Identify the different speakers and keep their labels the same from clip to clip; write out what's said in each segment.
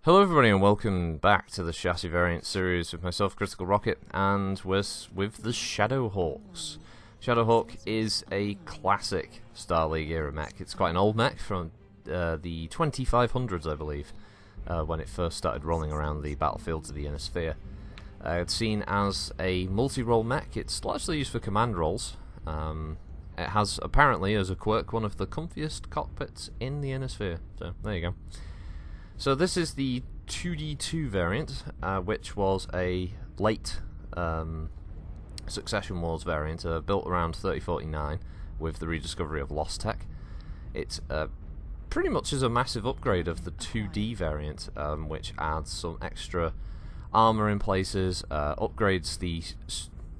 Speaker 1: Hello everybody and welcome back to the Chassis Variant series with myself, Critical Rocket, and with the Shadowhawks. Shadowhawk is a classic Star League era mech. It's quite an old mech from the 2500s, I believe, when it first started rolling around the battlefields of the Inner Sphere. It's seen as a multi-role mech. It's largely used for command roles. It has, apparently, as a quirk, one of the comfiest cockpits in the Inner Sphere. So, there you go. So this is the 2D2 variant, which was a late Succession Wars variant, built around 3049 with the rediscovery of Lost Tech. It pretty much is a massive upgrade of the 2D variant, which adds some extra armour in places, upgrades the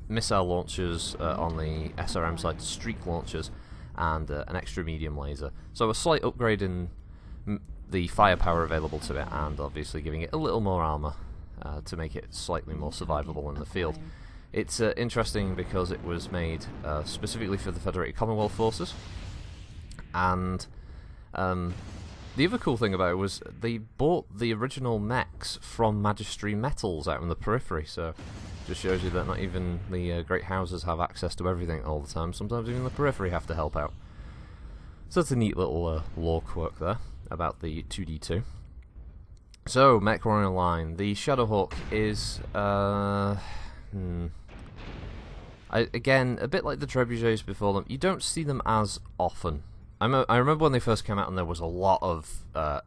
Speaker 1: missile launchers on the SRM side to streak launchers, and an extra medium laser. So a slight upgrade in the firepower available to it, and obviously giving it a little more armour to make it slightly more survivable in the field. It's interesting because it was made specifically for the Federated Commonwealth Forces, and the other cool thing about it was they bought the original mechs from Magistracy metals out in the periphery, so just shows you that not even the great houses have access to everything all the time. Sometimes even the periphery have to help out. So that's a neat little lore quirk there about the 2D2. So, MechWarrior line. The Shadowhawk is, again, a bit like the Trebuchets before them. You don't see them as often. I remember when they first came out and there was a lot of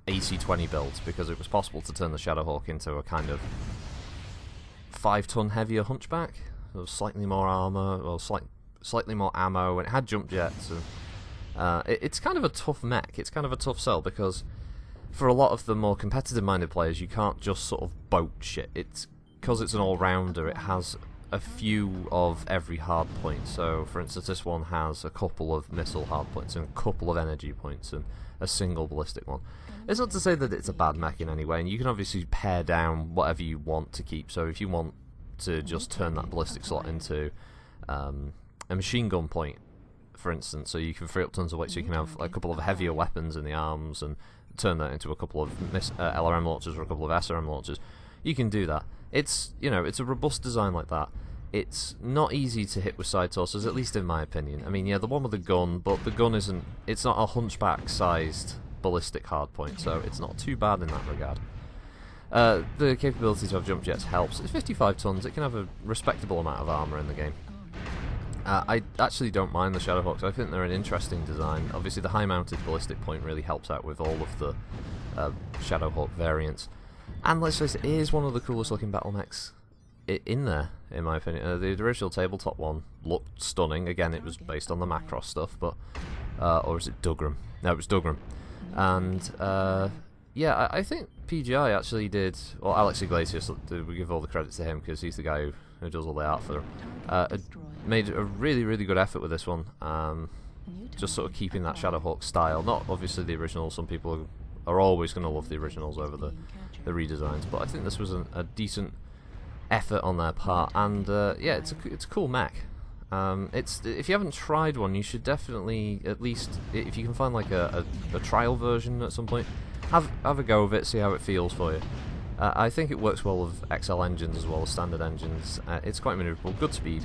Speaker 1: AC-20 builds, because it was possible to turn the Shadowhawk into a kind of 5-ton heavier hunchback. There was slightly more armour, or slightly more ammo, and it had jump jets. And it's kind of a tough mech. It's kind of a tough sell because for a lot of the more competitive-minded players, you can't just sort of boat shit. Because it's an all-rounder, it has a few of every hard point. So, for instance, this one has a couple of missile hard points and a couple of energy points and a single ballistic one. It's not to say that it's a bad mech in any way, and you can obviously pare down whatever you want to keep. So if you want to just turn that ballistic slot into a machine gun point, for instance, so you can free up tons of weight, so you can have a couple of heavier weapons in the arms and turn that into a couple of LRM launchers or a couple of SRM launchers. You can do that. It's it's a robust design like that. It's not easy to hit with side tossers, at least in my opinion. I mean, yeah, the one with the gun, but the gun isn't. It's not a hunchback-sized ballistic hardpoint, so it's not too bad in that regard. The capability to have jump jets helps. It's 55 tons. It can have a respectable amount of armour in the game. I actually don't mind the Shadowhawks. I think they're an interesting design. Obviously, the high-mounted ballistic point really helps out with all of the Shadowhawk variants. And let's face it, it is one of the coolest-looking battle mechs in there, in my opinion. The original tabletop one looked stunning. Again, it was based on the Macross stuff, but or is it Dougram? No, it was Dougram. And yeah, I think PGI actually did. Well, Alex Iglesias, we give all the credit to him because he's the guy who does all the art for them. Made a really, really good effort with this one. Just sort of keeping that Shadowhawk style. Not obviously the original. Some people are always going to love the originals over the redesigns, but I think this was a decent effort on their part. And yeah, it's a cool mech. If you haven't tried one, you should definitely, at least if you can find like a trial version at some point, have a go of it, see how it feels for you. I think it works well with XL engines as well as standard engines. It's quite maneuverable, good speed,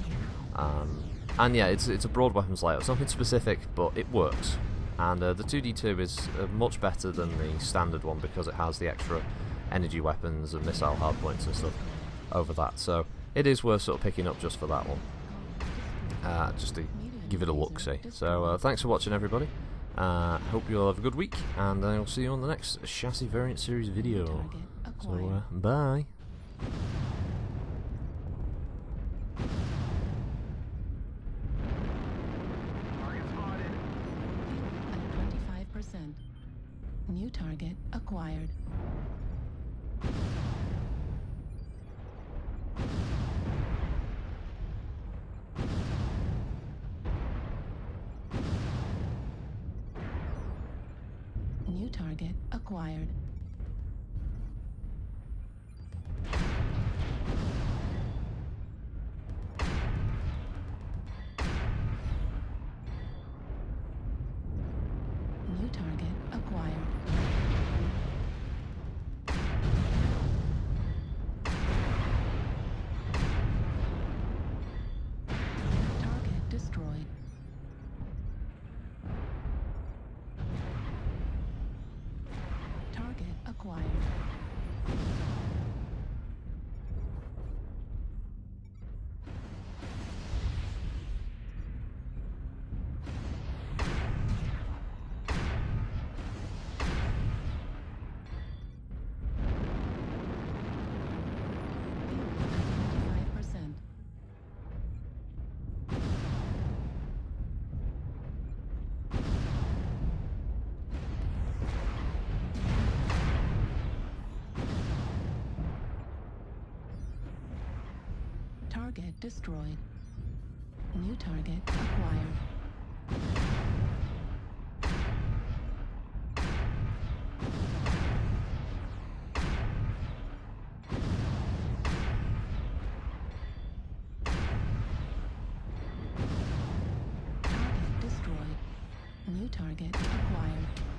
Speaker 1: and yeah, it's a broad weapons layout. It's nothing specific, but it works. And the 2D2 is much better than the standard one because it has the extra energy weapons and missile hardpoints and stuff over that. So it is worth sort of picking up just for that one, just to give it a look-see. So thanks for watching, everybody. Hope you all have a good week, and I'll see you on the next Chassis Variant Series video. So, bye.
Speaker 2: At 25%. New target acquired. New target acquired. New target acquired. Target destroyed. New target acquired. Target destroyed. New target acquired.